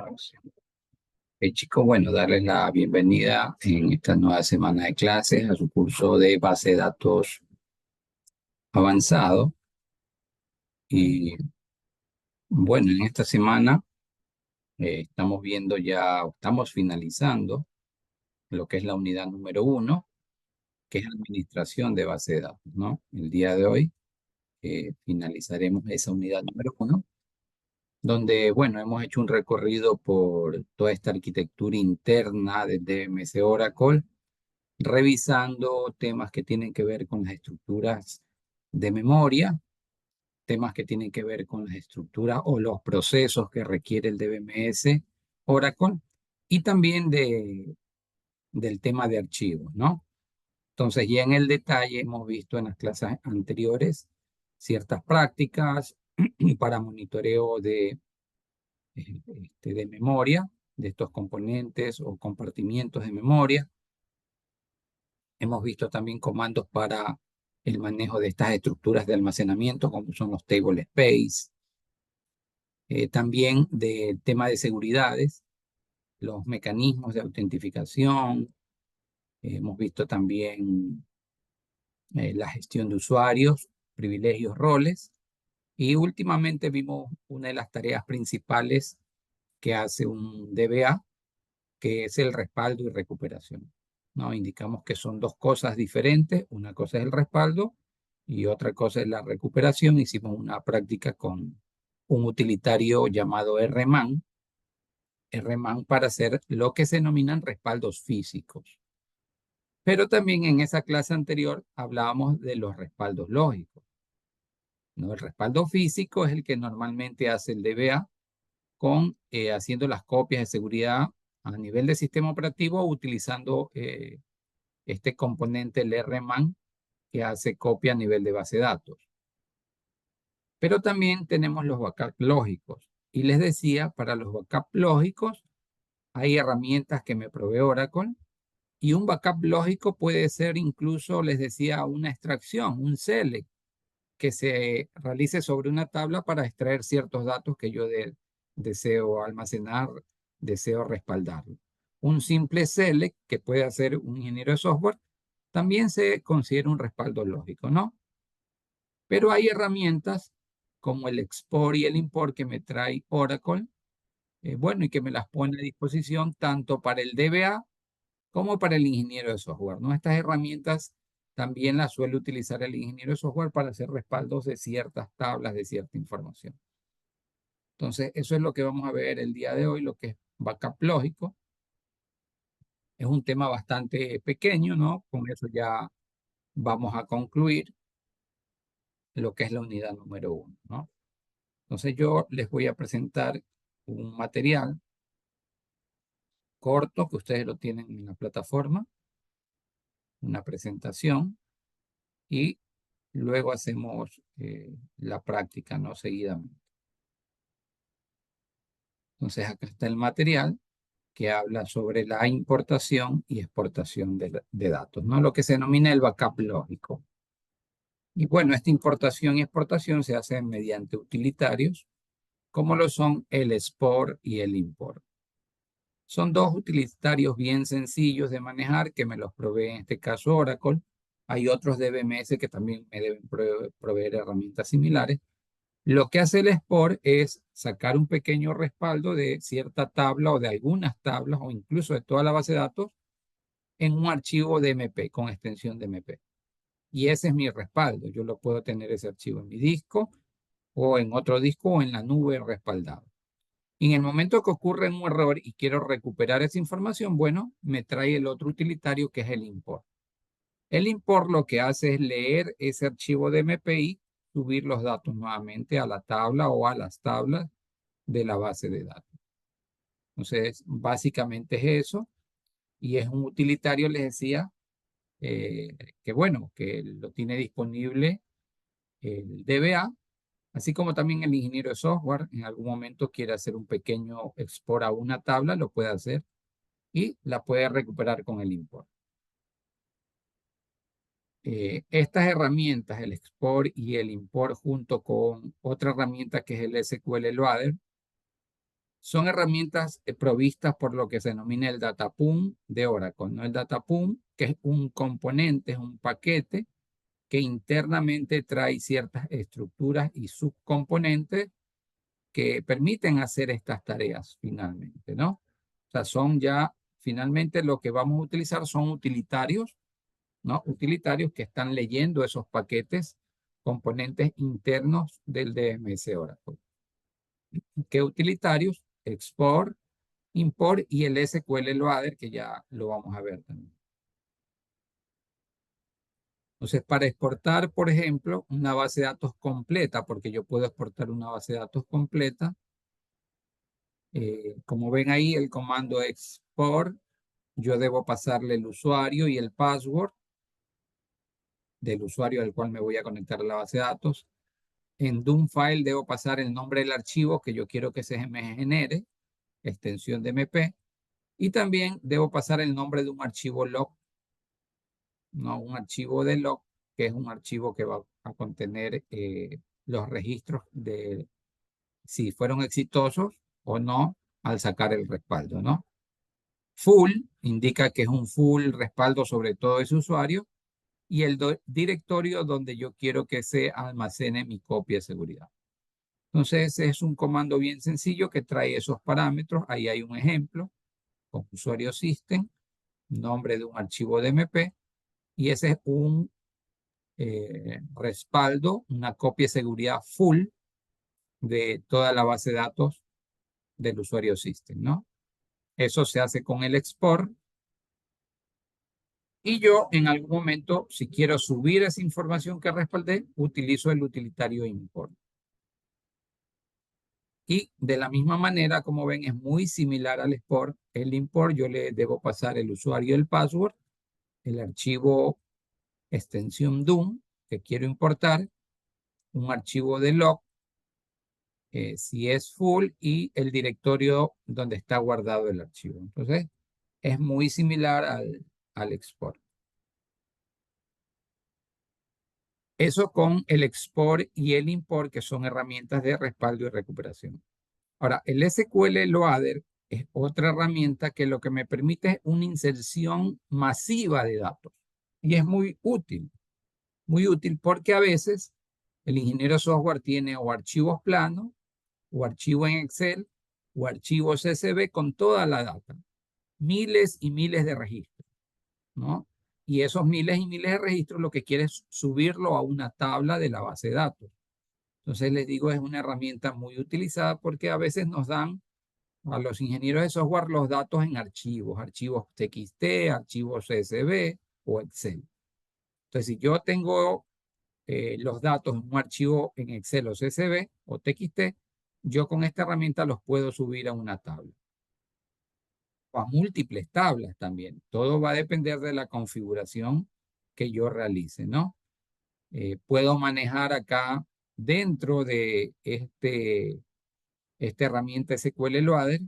Grabación. Chicos, bueno, darles la bienvenida en esta nueva semana de clases a su curso de base de datos avanzado. Y bueno, en esta semana estamos viendo ya, estamos finalizando lo que es la unidad número 1, que es administración de base de datos, ¿no? El día de hoy finalizaremos esa unidad número 1, donde, bueno, hemos hecho un recorrido por toda esta arquitectura interna del DMS Oracle, revisando temas que tienen que ver con las estructuras de memoria, temas que tienen que ver con las estructuras o los procesos que requiere el DBMS Oracle, y también del tema de archivos, ¿no? Entonces, ya en el detalle hemos visto en las clases anteriores ciertas prácticas para monitoreo de memoria, de estos componentes o compartimientos de memoria. Hemos visto también comandos para el manejo de estas estructuras de almacenamiento, como son los table space. También del tema de seguridades, los mecanismos de autentificación. Hemos visto también la gestión de usuarios, privilegios, roles. Y últimamente vimos una de las tareas principales que hace un DBA, que es el respaldo y recuperación, ¿no? Indicamos que son dos cosas diferentes. Una cosa es el respaldo y otra cosa es la recuperación. Hicimos una práctica con un utilitario llamado RMAN para hacer lo que se denominan respaldos físicos. Pero también en esa clase anterior hablábamos de los respaldos lógicos, ¿no? El respaldo físico es el que normalmente hace el DBA haciendo las copias de seguridad a nivel de sistema operativo, utilizando este componente, el RMAN, que hace copia a nivel de base de datos. Pero también tenemos los backups lógicos. Y les decía, para los backups lógicos hay herramientas que me provee Oracle, y un backup lógico puede ser incluso, les decía, una extracción, un select, que se realice sobre una tabla para extraer ciertos datos que yo deseo almacenar, deseo respaldar. Un simple select que puede hacer un ingeniero de software también se considera un respaldo lógico, ¿no? Pero hay herramientas como el export y el import que me trae Oracle, bueno, y que me las pone a disposición tanto para el DBA como para el ingeniero de software, ¿no? Estas herramientas también las suele utilizar el ingeniero de software para hacer respaldos de ciertas tablas, de cierta información. Entonces, eso es lo que vamos a ver el día de hoy, lo que es backup lógico. Es un tema bastante pequeño, ¿no? Con eso ya vamos a concluir lo que es la unidad número 1, ¿no? Entonces, yo les voy a presentar un material corto que ustedes lo tienen en la plataforma, una presentación, y luego hacemos la práctica, ¿no? Seguidamente. Entonces, acá está el material que habla sobre la importación y exportación de datos, ¿no? Lo que se denomina el backup lógico. Y bueno, esta importación y exportación se hace mediante utilitarios, como lo son el export y el import. Son dos utilitarios bien sencillos de manejar que me los provee en este caso Oracle. Hay otros DBMS que también me deben proveer herramientas similares. Lo que hace el export es sacar un pequeño respaldo de cierta tabla o de algunas tablas o incluso de toda la base de datos en un archivo de MP con extensión de MP. Y ese es mi respaldo. Yo lo puedo tener ese archivo en mi disco o en otro disco o en la nube respaldado. Y en el momento que ocurre un error y quiero recuperar esa información, bueno, me trae el otro utilitario que es el import. El import lo que hace es leer ese archivo de MPI, subir los datos nuevamente a la tabla o a las tablas de la base de datos. Entonces, básicamente es eso. Y es un utilitario, les decía, eh, que bueno, que lo tiene disponible el DBA, así como también el ingeniero de software. En algún momento quiere hacer un pequeño export a una tabla, lo puede hacer y la puede recuperar con el import. Estas herramientas, el export y el import, junto con otra herramienta que es el SQL Loader, Son herramientas provistas por lo que se denomina el Datapool de Oracle, ¿no? El Datapool, que es un componente, es un paquete que internamente trae ciertas estructuras y subcomponentes que permiten hacer estas tareas finalmente, ¿no? O sea, son ya, finalmente lo que vamos a utilizar son utilitarios, ¿no? Utilitarios que están leyendo esos paquetes, componentes internos del DMS Oracle. ¿Qué utilitarios? Export, import y el SQL Loader, que ya lo vamos a ver también. Entonces, para exportar, por ejemplo, una base de datos completa, porque yo puedo exportar una base de datos completa, como ven ahí, el comando export, yo debo pasarle el usuario y el password del usuario al cual me voy a conectar a la base de datos. En DOM file debo pasar el nombre del archivo que yo quiero que se me genere, extensión de MP, y también debo pasar el nombre de un archivo log, no un archivo de log, que es un archivo que va a contener los registros de si fueron exitosos o no al sacar el respaldo, ¿no? Full indica que es un full respaldo sobre todo ese usuario y el directorio donde yo quiero que se almacene mi copia de seguridad. Entonces es un comando bien sencillo que trae esos parámetros. Ahí hay un ejemplo con usuario system, nombre de un archivo de MP y ese es un respaldo, una copia de seguridad full de toda la base de datos del usuario system, ¿no? Eso se hace con el export. Y yo en algún momento, si quiero subir esa información que respaldé, utilizo el utilitario import. Y de la misma manera, como ven, es muy similar al export. El import yo le debo pasar el usuario y el password, el archivo extensión DOM que quiero importar, un archivo de log, si es full, y el directorio donde está guardado el archivo. Entonces, es muy similar al export. Eso con el export y el import, que son herramientas de respaldo y recuperación. Ahora, el SQL Loader es otra herramienta que lo que me permite es una inserción masiva de datos. Y es muy útil porque a veces el ingeniero de software tiene o archivos planos, o archivos en Excel, o archivos CSV con toda la data. Miles y miles de registros, ¿no? Y esos miles y miles de registros lo que quiere es subirlo a una tabla de la base de datos. Entonces les digo, es una herramienta muy utilizada porque a veces nos dan a los ingenieros de software los datos en archivos, archivos TXT, archivos CSV o Excel. Entonces, si yo tengo los datos en un archivo en Excel o CSV o TXT, yo con esta herramienta los puedo subir a una tabla o a múltiples tablas también. Todo va a depender de la configuración que yo realice, ¿no? Puedo manejar acá dentro de esta herramienta SQL Loader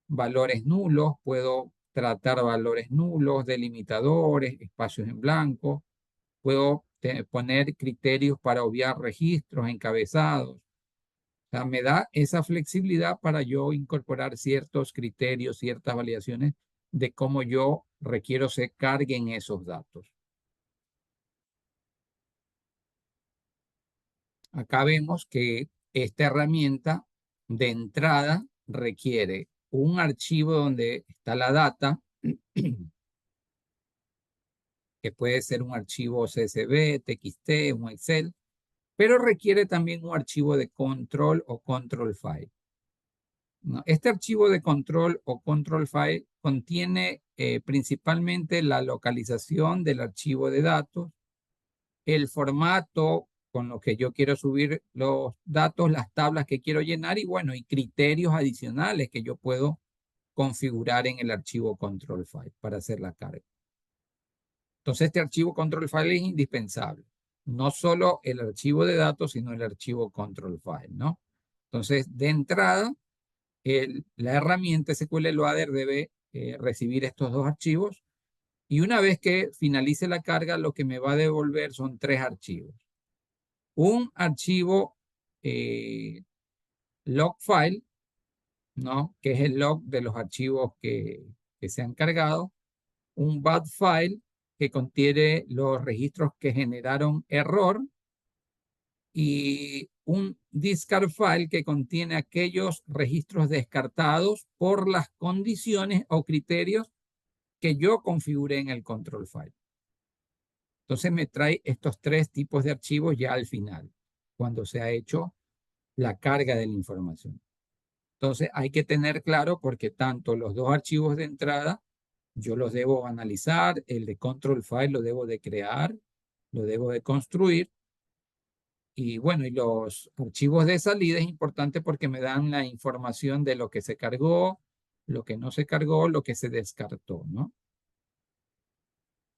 valores nulos, puedo tratar valores nulos, delimitadores, espacios en blanco, puedo poner criterios para obviar registros, encabezados. O sea, me da esa flexibilidad para yo incorporar ciertos criterios, ciertas validaciones de cómo yo requiero se carguen esos datos. Acá vemos que esta herramienta de entrada requiere un archivo donde está la data, que puede ser un archivo CSV, TXT, un Excel, pero requiere también un archivo de control o control file, ¿no? Este archivo de control o control file contiene principalmente la localización del archivo de datos, el formato con lo que yo quiero subir los datos, las tablas que quiero llenar y bueno, y criterios adicionales que yo puedo configurar en el archivo control file para hacer la carga. Entonces, este archivo control file es indispensable. No solo el archivo de datos, sino el archivo control file, ¿no? Entonces, de entrada, la herramienta SQL Loader debe recibir estos dos archivos y una vez que finalice la carga, lo que me va a devolver son tres archivos. Un archivo log file, ¿no? Que es el log de los archivos que se han cargado, un bad file que contiene los registros que generaron error y un discard file que contiene aquellos registros descartados por las condiciones o criterios que yo configuré en el control file. Entonces me trae estos tres tipos de archivos ya al final, cuando se ha hecho la carga de la información. Entonces hay que tener claro porque tanto los dos archivos de entrada yo los debo analizar, el de control file lo debo de crear, lo debo de construir. Y bueno, y los archivos de salida es importante porque me dan la información de lo que se cargó, lo que no se cargó, lo que se descartó, ¿no?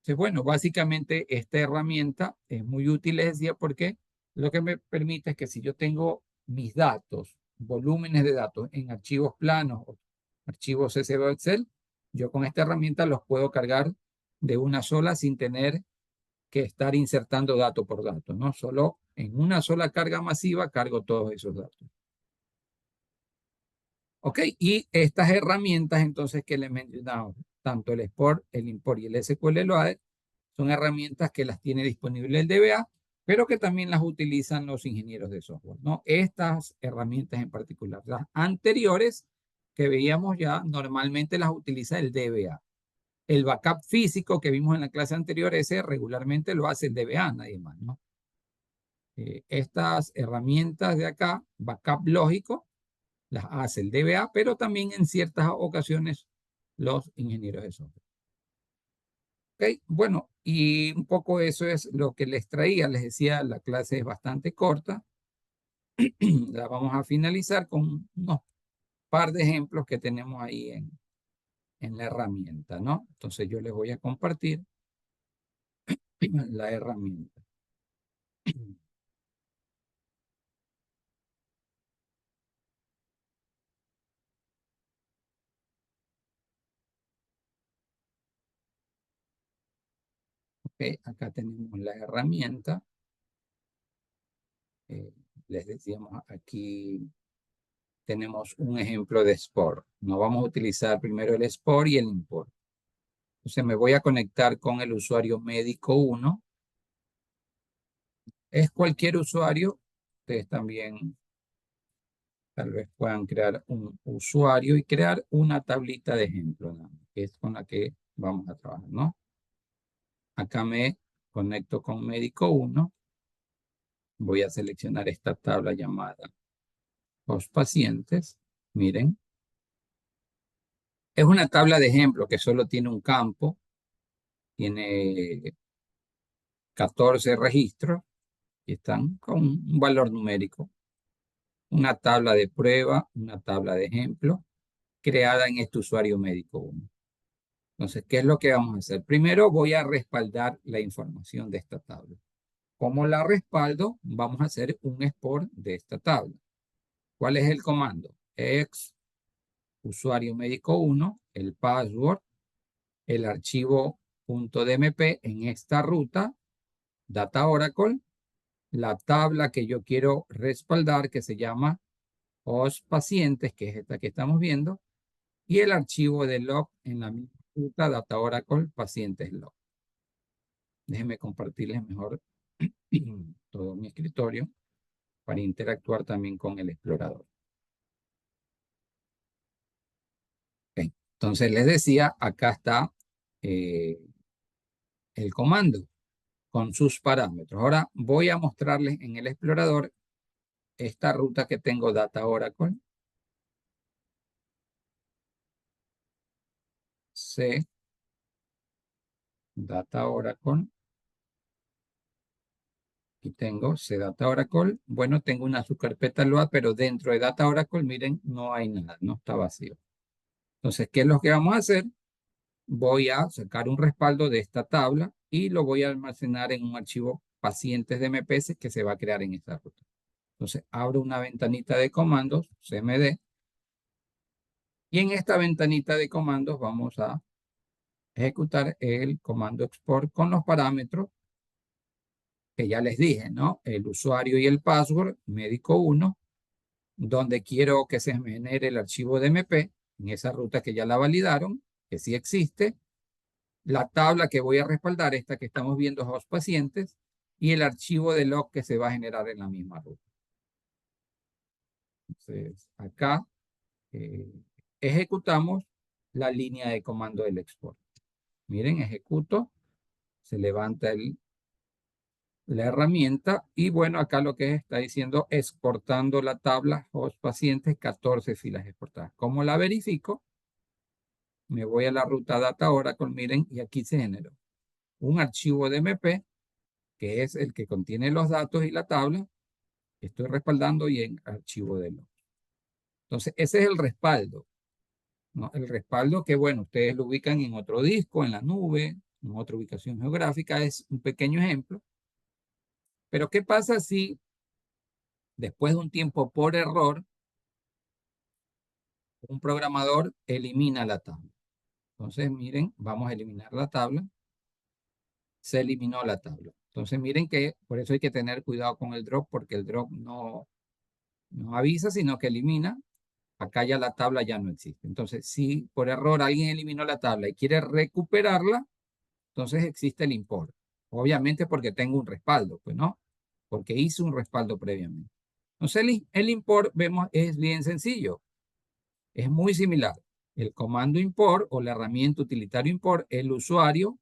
Entonces, bueno, básicamente esta herramienta es muy útil, les decía, porque lo que me permite es que si yo tengo mis datos, volúmenes de datos en archivos planos o archivos CSV o Excel, yo con esta herramienta los puedo cargar de una sola sin tener que estar insertando dato por dato, ¿no? Solo en una sola carga masiva cargo todos esos datos. Ok, y estas herramientas entonces que les mencionaba, tanto el export, el import y el SQL Loader, son herramientas que las tiene disponible el DBA, pero que también las utilizan los ingenieros de software, ¿no? Estas herramientas en particular, las anteriores que veíamos ya, normalmente las utiliza el DBA. El backup físico que vimos en la clase anterior, ese regularmente lo hace el DBA, nadie más, ¿no? Estas herramientas de acá, backup lógico, las hace el DBA, pero también en ciertas ocasiones los ingenieros de software. Ok, bueno, y un poco eso es lo que les traía. Les decía, la clase es bastante corta. La vamos a finalizar con unos par de ejemplos que tenemos ahí en la herramienta, ¿no? Entonces yo les voy a compartir la herramienta. Ok, acá tenemos la herramienta. Eh, les decíamos aquí tenemos un ejemplo de export. No vamos a utilizar primero el export y el import. Entonces me voy a conectar con el usuario médico 1. Es cualquier usuario. Ustedes también tal vez puedan crear un usuario y crear una tablita de ejemplo, ¿no? Que es con la que vamos a trabajar, ¿no? Acá me conecto con médico 1. Voy a seleccionar esta tabla llamada los pacientes. Miren, es una tabla de ejemplo que solo tiene un campo, tiene 14 registros y están con un valor numérico. Una tabla de prueba, una tabla de ejemplo, creada en este usuario médico 1. Entonces, ¿qué es lo que vamos a hacer? Primero voy a respaldar la información de esta tabla. ¿Cómo la respaldo? Vamos a hacer un export de esta tabla. ¿Cuál es el comando? Ex usuario médico 1, el password, el archivo .dmp en esta ruta, Data Oracle, la tabla que yo quiero respaldar, que se llama host pacientes, que es esta que estamos viendo, y el archivo de log en la misma ruta, Data Oracle pacientes log. Déjenme compartirles mejor todo mi escritorio para interactuar también con el explorador. Okay. Entonces les decía, acá está el comando con sus parámetros. Ahora voy a mostrarles en el explorador esta ruta que tengo Data Oracle. C Data Oracle. Y tengo C Data Oracle. Bueno, tengo una subcarpeta load, pero dentro de Data Oracle, miren, no hay nada, no está vacío. Entonces, ¿qué es lo que vamos a hacer? Voy a sacar un respaldo de esta tabla y lo voy a almacenar en un archivo pacientes de MPS que se va a crear en esta ruta. Entonces, abro una ventanita de comandos, CMD, y en esta ventanita de comandos vamos a ejecutar el comando export con los parámetros que ya les dije, ¿no? El usuario y el password, médico 1, donde quiero que se me genere el archivo DMP, en esa ruta que ya la validaron, que sí existe, la tabla que voy a respaldar, esta que estamos viendo, host pacientes, y el archivo de log que se va a generar en la misma ruta. Entonces, acá eh, ejecutamos la línea de comando del export. Miren, ejecuto, se levanta la herramienta y bueno, acá lo que está diciendo exportando la tabla host pacientes, 14 filas exportadas. ¿Cómo la verifico? Me voy a la ruta Data Oracle, miren, y aquí se generó un archivo de MP, que es el que contiene los datos y la tabla que estoy respaldando y en archivo de log. Entonces, ese es el respaldo, ¿no? El respaldo que, bueno, ustedes lo ubican en otro disco, en la nube, en otra ubicación geográfica, es un pequeño ejemplo. Pero, ¿qué pasa si después de un tiempo por error, un programador elimina la tabla? Entonces, miren, vamos a eliminar la tabla. Se eliminó la tabla. Entonces, miren que por eso hay que tener cuidado con el drop, porque el drop no avisa, sino que elimina. Acá ya la tabla ya no existe. Entonces, si por error alguien eliminó la tabla y quiere recuperarla, entonces existe el import. Obviamente porque tengo un respaldo, pues no, porque hice un respaldo previamente. Entonces, el import, vemos, es bien sencillo. Es muy similar. El comando import o la herramienta utilitario import, el usuario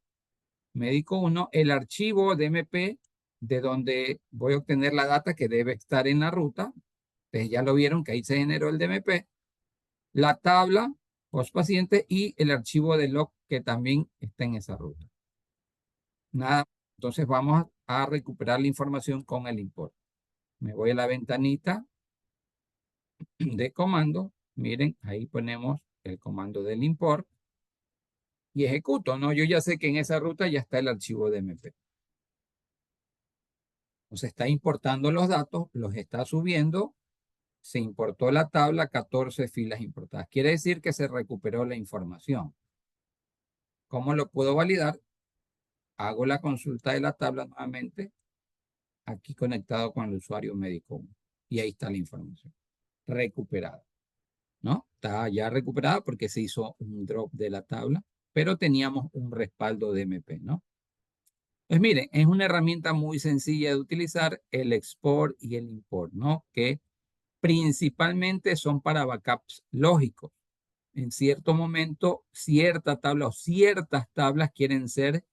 médico 1, el archivo DMP de donde voy a obtener la data que debe estar en la ruta. Ustedes ya lo vieron que ahí se generó el DMP. La tabla post paciente y el archivo de log que también está en esa ruta. Nada, entonces vamos a recuperar la información con el import. Me voy a la ventanita de comando. Miren, ahí ponemos el comando del import y ejecuto, ¿no? Yo ya sé que en esa ruta ya está el archivo de MP. Entonces está importando los datos, los está subiendo. Se importó la tabla, 14 filas importadas. Quiere decir que se recuperó la información. ¿Cómo lo puedo validar? Hago la consulta de la tabla nuevamente, aquí conectado con el usuario médico. Y ahí está la información. Recuperada. ¿No? Está ya recuperada porque se hizo un drop de la tabla, pero teníamos un respaldo de MP, ¿no? Pues miren, es una herramienta muy sencilla de utilizar, el export y el import, ¿no? Que principalmente son para backups lógicos. En cierto momento, cierta tabla o ciertas tablas quieren ser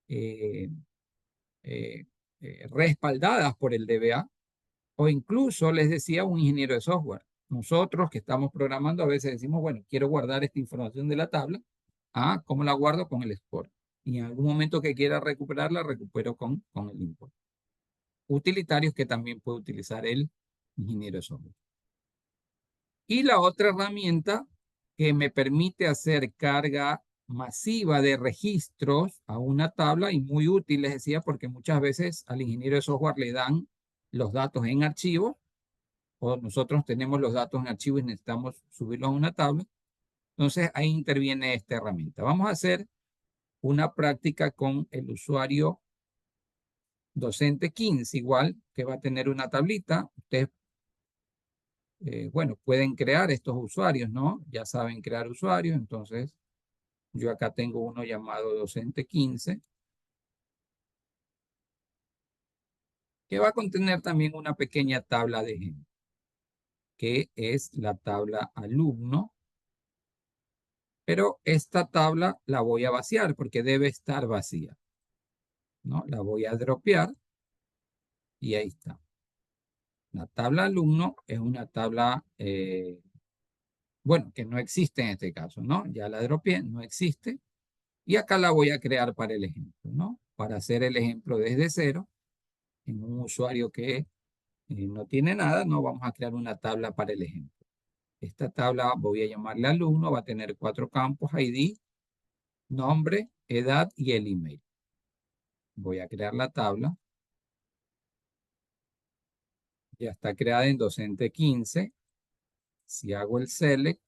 eh, eh, respaldadas por el DBA o incluso, les decía, un ingeniero de software. Nosotros que estamos programando a veces decimos, bueno, quiero guardar esta información de la tabla. Ah, ¿cómo la guardo? Con el export. Y en algún momento que quiera recuperarla, recupero con el import. Utilitarios que también puede utilizar el ingeniero de software. Y la otra herramienta que me permite hacer carga masiva de registros a una tabla y muy útil, les decía, porque muchas veces al ingeniero de software le dan los datos en archivo o nosotros tenemos los datos en archivo y necesitamos subirlos a una tabla. Entonces ahí interviene esta herramienta. Vamos a hacer una práctica con el usuario docente 15, igual que va a tener una tablita. Ustedes bueno, pueden crear estos usuarios, ¿no? Ya saben crear usuarios, entonces yo acá tengo uno llamado docente 15, que va a contener también una pequeña tabla de ejemplo, que es la tabla alumno, pero esta tabla la voy a vaciar porque debe estar vacía, ¿no? La voy a dropear y ahí está. La tabla alumno es una tabla, bueno, que no existe en este caso, ¿no? Ya la dropeé, no existe. Y acá la voy a crear para el ejemplo, ¿no? Para hacer el ejemplo desde cero, en un usuario que no tiene nada, no vamos a crear una tabla para el ejemplo. Esta tabla voy a llamarle alumno, va a tener 4 campos, ID, nombre, edad y el email. Voy a crear la tabla. Ya está creada en docente 15. Si hago el select,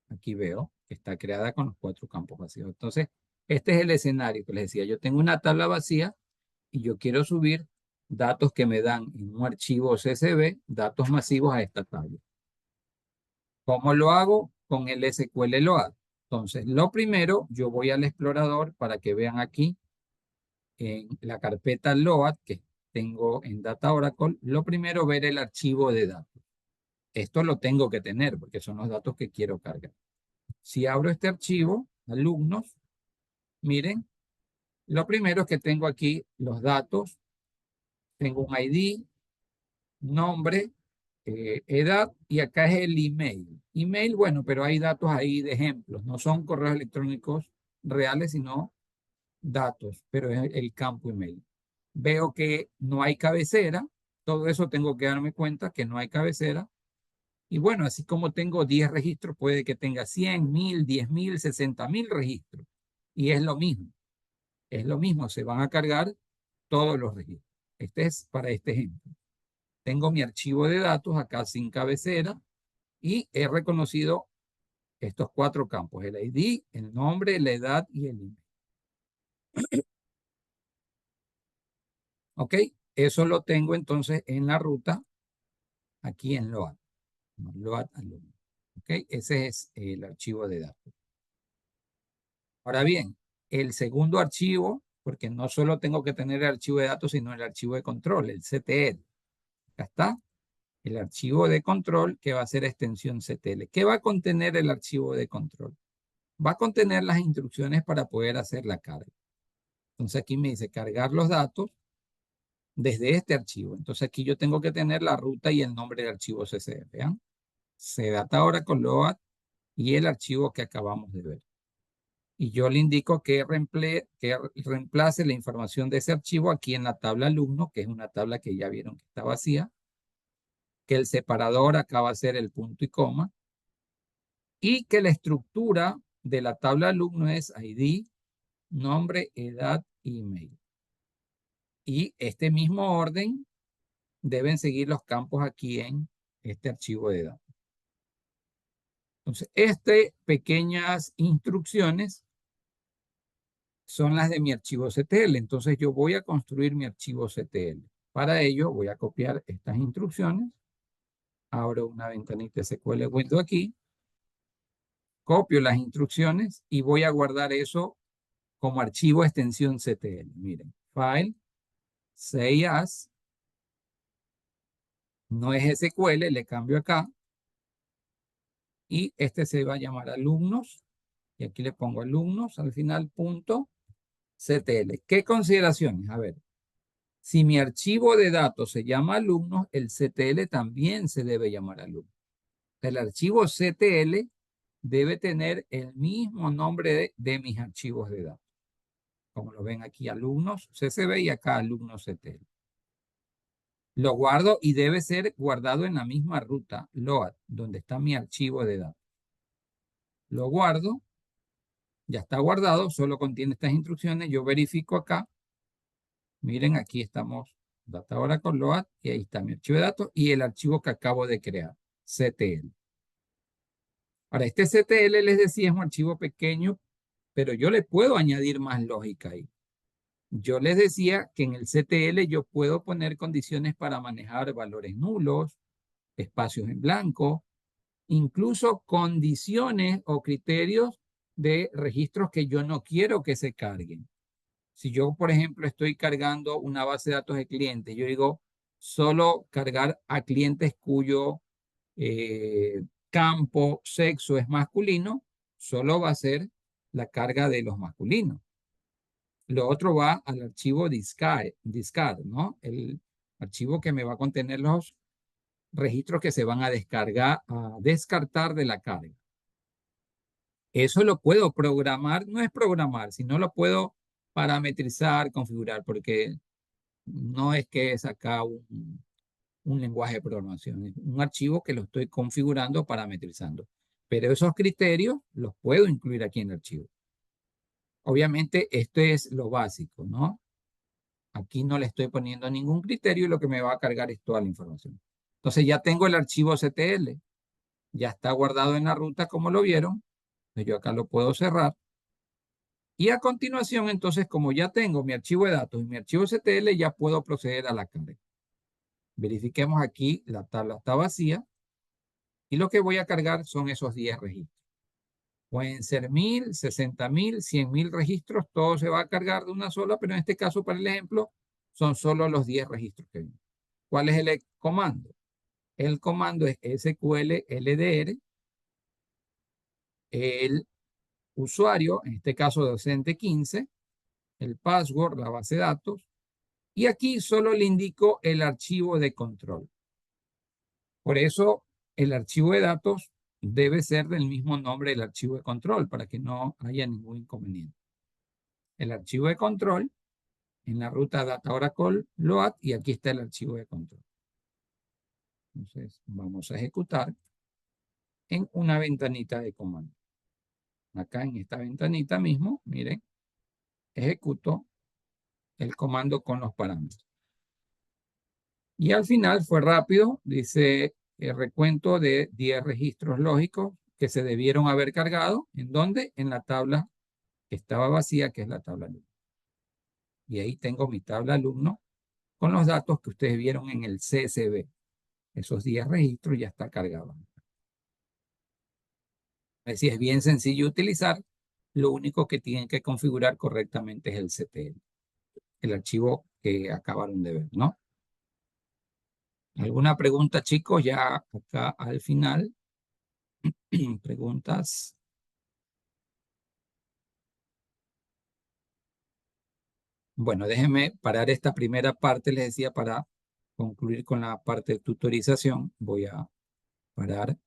aquí veo que está creada con los 4 campos vacíos. Entonces, este es el escenario que les decía. Yo tengo una tabla vacía y yo quiero subir datos que me dan en un archivo CSV, datos masivos a esta tabla. ¿Cómo lo hago? Con el SQL Load. Entonces, lo primero, yo voy al explorador para que vean aquí en la carpeta Load que tengo en Data Oracle. Lo primero, ver el archivo de datos. Esto lo tengo que tener porque son los datos que quiero cargar. Si abro este archivo, alumnos, miren, lo primero es que tengo aquí los datos. Tengo un ID, nombre, edad y acá es el email. Email, bueno, pero hay datos ahí de ejemplos. No son correos electrónicos reales, sino datos, pero es el campo email. Veo que no hay cabecera. Todo eso tengo que darme cuenta que no hay cabecera. Y bueno, así como tengo 10 registros, puede que tenga 100, 1000, 10.000, 60.000 registros. Y es lo mismo. Es lo mismo. Se van a cargar todos los registros. Este es para este ejemplo. Tengo mi archivo de datos acá sin cabecera y he reconocido estos 4 campos, el ID, el nombre, la edad y el email. ¿Ok? Eso lo tengo entonces en la ruta aquí en Load. Load alumno. ¿Ok? Ese es el archivo de datos. Ahora bien, el segundo archivo, porque no solo tengo que tener el archivo de datos, sino el archivo de control, el CTL. Acá está. El archivo de control que va a ser extensión CTL. ¿Qué va a contener el archivo de control? Va a contener las instrucciones para poder hacer la carga. Entonces aquí me dice cargar los datos desde este archivo. Entonces aquí yo tengo que tener la ruta y el nombre del archivo CSV. Vean, CData Oracle Load y el archivo que acabamos de ver. Y yo le indico que reemplace la información de ese archivo aquí en la tabla alumno, que es una tabla que ya vieron que está vacía, que el separador acá va a ser el punto y coma, y que la estructura de la tabla alumno es ID, nombre, edad, email. Y este mismo orden deben seguir los campos aquí en este archivo de datos. Entonces, estas pequeñas instrucciones son las de mi archivo CTL. Entonces, yo voy a construir mi archivo CTL. Para ello, voy a copiar estas instrucciones. Abro una ventanita SQL Windows aquí. Copio las instrucciones y voy a guardar eso como archivo extensión CTL. Miren, File, Save As, no es SQL, le cambio acá. Y este se va a llamar alumnos. Y aquí le pongo alumnos al final, punto CTL. ¿Qué consideraciones? A ver, si mi archivo de datos se llama alumnos, el CTL también se debe llamar alumnos. El archivo CTL debe tener el mismo nombre de mis archivos de datos. Como lo ven aquí, alumnos CCB y acá alumnos CTL. Lo guardo y debe ser guardado en la misma ruta, load, donde está mi archivo de datos. Lo guardo, ya está guardado, solo contiene estas instrucciones. Yo verifico acá. Miren, aquí estamos, Data Oracle Load, y ahí está mi archivo de datos y el archivo que acabo de crear, CTL. Ahora, este CTL les decía es un archivo pequeño, pero yo le puedo añadir más lógica ahí. Yo les decía que en el CTL yo puedo poner condiciones para manejar valores nulos, espacios en blanco, incluso condiciones o criterios de registros que yo no quiero que se carguen. Si yo, por ejemplo, estoy cargando una base de datos de clientes, yo digo solo cargar a clientes cuyo campo, sexo es masculino, solo va a ser la carga de los masculinos. Lo otro va al archivo discard, ¿no? El archivo que me va a contener los registros que se van a descargar, a descartar de la carga. Eso lo puedo programar, no es programar, sino lo puedo parametrizar, configurar, porque no es que es acá un lenguaje de programación, es un archivo que lo estoy configurando, parametrizando. Pero esos criterios los puedo incluir aquí en el archivo. Obviamente, esto es lo básico, ¿no? Aquí no le estoy poniendo ningún criterio y lo que me va a cargar es toda la información. Entonces ya tengo el archivo CTL, ya está guardado en la ruta como lo vieron. Entonces yo acá lo puedo cerrar. Y a continuación, entonces, como ya tengo mi archivo de datos y mi archivo CTL, ya puedo proceder a la carga. Verifiquemos aquí, la tabla está vacía. Y lo que voy a cargar son esos 10 registros. Pueden ser 1000, 60.000, 100.000 registros, todo se va a cargar de una sola, pero en este caso, para el ejemplo, son solo los 10 registros que vienen. ¿Cuál es el comando? El comando es SQL LDR, el usuario, en este caso docente 15, el password, la base de datos, y aquí solo le indico el archivo de control. Por eso el archivo de datos debe ser del mismo nombre del archivo de control para que no haya ningún inconveniente. El archivo de control en la ruta Data Oracle Load y aquí está el archivo de control. Entonces vamos a ejecutar en una ventanita de comando. Acá en esta ventanita mismo, miren, ejecuto el comando con los parámetros. Y al final fue rápido, dice el recuento de 10 registros lógicos que se debieron haber cargado. ¿En dónde? En la tabla que estaba vacía, que es la tabla alumno. Y ahí tengo mi tabla alumno con los datos que ustedes vieron en el CSV. Esos 10 registros ya está cargado. Es decir, es bien sencillo utilizar. Lo único que tienen que configurar correctamente es el CTL, el archivo que acabaron de ver, ¿no? ¿Alguna pregunta, chicos? Ya acá al final. Preguntas. Bueno, déjenme parar esta primera parte, les decía, para concluir con la parte de tutorización. Voy a parar